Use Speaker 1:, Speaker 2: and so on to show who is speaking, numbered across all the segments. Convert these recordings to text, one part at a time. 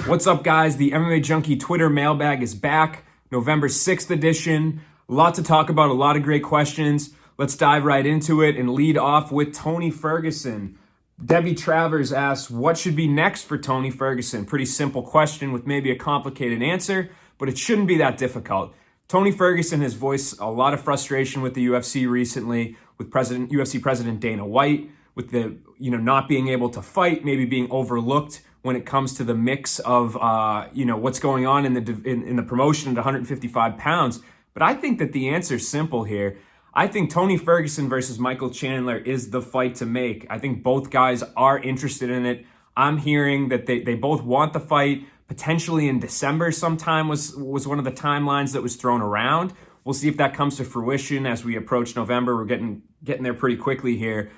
Speaker 1: What's up, guys? The MMA Junkie Twitter mailbag is back, November 6th edition. A lot to talk about, a lot of great questions. Let's dive right into it and lead off with Tony Ferguson. Debbie Travers asks, what should be next for Tony Ferguson? Pretty simple question with maybe a complicated answer, but it shouldn't be that difficult. Tony Ferguson has voiced a lot of frustration with the UFC recently, with UFC President Dana White, with the not being able to fight, maybe being overlooked when it comes to the mix of what's going on in the promotion at 155 pounds. But I think that the answer is simple here. I think Tony Ferguson versus Michael Chandler is the fight to make. I think both guys are interested in it. I'm hearing that they both want the fight. Potentially in December sometime was one of the timelines that was thrown around. We'll see if that comes to fruition as we approach November. We're getting there pretty quickly here.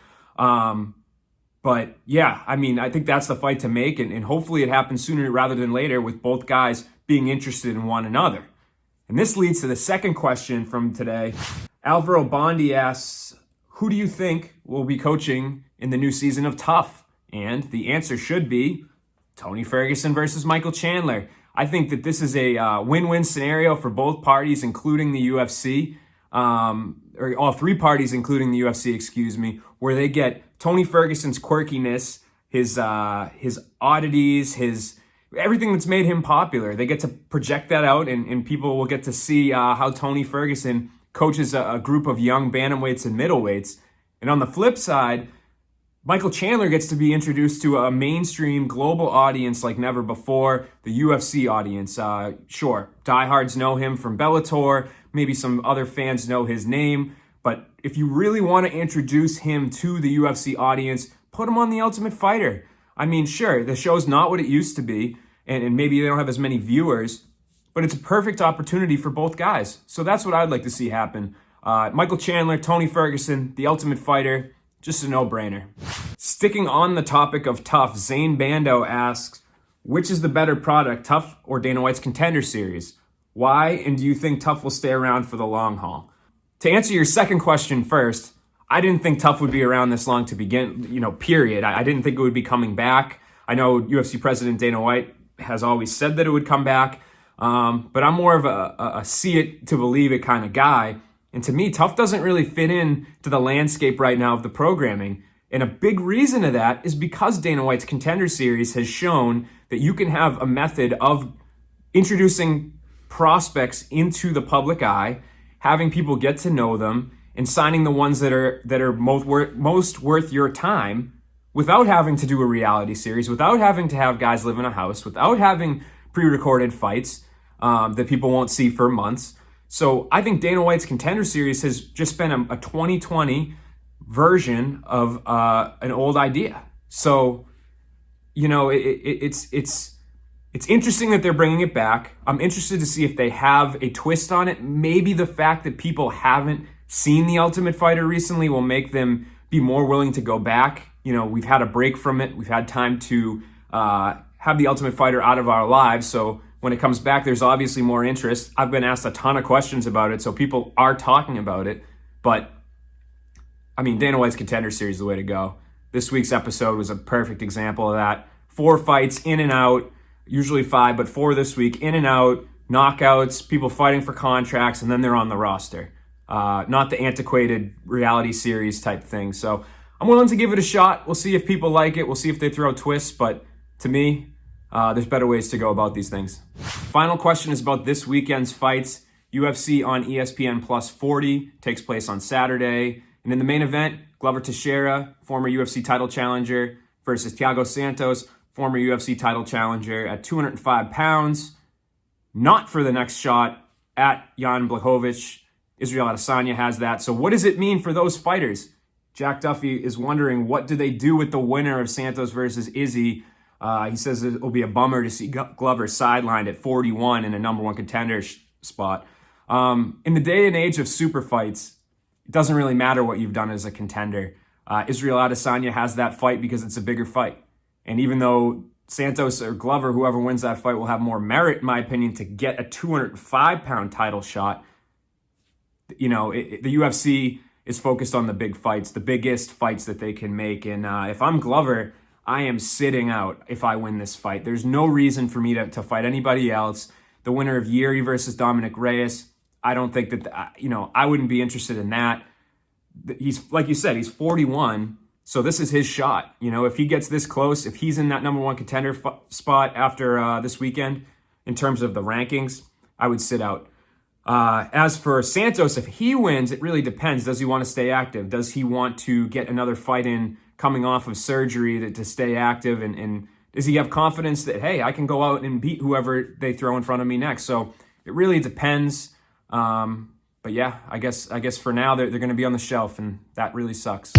Speaker 1: But yeah, I think that's the fight to make, and hopefully it happens sooner rather than later with both guys being interested in one another. And this leads to the second question from today. Alvaro Bondi asks, who do you think will be coaching in the new season of Tough? And the answer should be Tony Ferguson versus Michael Chandler. I think that this is a win-win scenario for both parties, including the UFC, or all three parties, including the UFC, where they get Tony Ferguson's quirkiness, his oddities, his everything that's made him popular. They get to project that out, and people will get to see how Tony Ferguson coaches a group of young bantamweights and middleweights. And on the flip side, Michael Chandler gets to be introduced to a mainstream global audience like never before, the UFC audience. Sure, diehards know him from Bellator, maybe some other fans know his name, but if you really want to introduce him to the UFC audience, put him on The Ultimate Fighter. Sure, the show's not what it used to be, and maybe they don't have as many viewers, but it's a perfect opportunity for both guys. So that's what I'd like to see happen. Michael Chandler, Tony Ferguson, The Ultimate Fighter, just a no-brainer. Sticking on the topic of Tough, Zane Bando asks, which is the better product, Tough or Dana White's Contender series? Why, and do you think Tough will stay around for the long haul? To answer your second question first, I didn't think Tough would be around this long to begin, period. I didn't think it would be coming back. I know UFC President Dana White has always said that it would come back, but I'm more of a see it to believe it kind of guy. And to me, Tough doesn't really fit in to the landscape right now of the programming. And a big reason of that is because Dana White's Contender Series has shown that you can have a method of introducing prospects into the public eye, having people get to know them, and signing the ones that are most worth your time without having to do a reality series, without having to have guys live in a house, without having pre-recorded fights that people won't see for months. So I think Dana White's Contender Series has just been a 2020 version of an old idea. So, it's interesting that they're bringing it back. I'm interested to see if they have a twist on it. Maybe the fact that people haven't seen The Ultimate Fighter recently will make them be more willing to go back. We've had a break from it. We've had time to have The Ultimate Fighter out of our lives. So when it comes back, there's obviously more interest. I've been asked a ton of questions about it, so people are talking about it. But, Dana White's Contender Series is the way to go. This week's episode was a perfect example of that. 4 fights, in and out, usually 5, but 4 this week, in and out, knockouts, people fighting for contracts, and then they're on the roster. Not the antiquated reality series type thing. So I'm willing to give it a shot. We'll see if people like it. We'll see if they throw twists, but to me, there's better ways to go about these things. Final question is about this weekend's fights. UFC on ESPN Plus 40 takes place on Saturday. And in the main event, Glover Teixeira, former UFC title challenger, versus Thiago Santos, former UFC title challenger at 205 pounds. Not for the next shot at Jan Blachowicz. Israel Adesanya has that. So what does it mean for those fighters? Jack Duffy is wondering, what do they do with the winner of Santos versus Izzy? He says it will be a bummer to see Glover sidelined at 41 in a number one contender spot. In the day and age of super fights, it doesn't really matter what you've done as a contender. Israel Adesanya has that fight because it's a bigger fight. And even though Santos or Glover, whoever wins that fight, will have more merit, in my opinion, to get a 205-pound title shot, the UFC is focused on the big fights, the biggest fights that they can make. And if I'm Glover, I am sitting out if I win this fight. There's no reason for me to fight anybody else. The winner of Yuri versus Dominic Reyes, I don't think that, I wouldn't be interested in that. He's, like you said, he's 41, so this is his shot. If he gets this close, if he's in that number one contender spot after this weekend, in terms of the rankings, I would sit out. As for Santos, if he wins, it really depends. Does he want to stay active? Does he want to get another fight in coming off of surgery to stay active? And does he have confidence that, hey, I can go out and beat whoever they throw in front of me next? So it really depends. But yeah, I guess for now, they're going to be on the shelf, and that really sucks.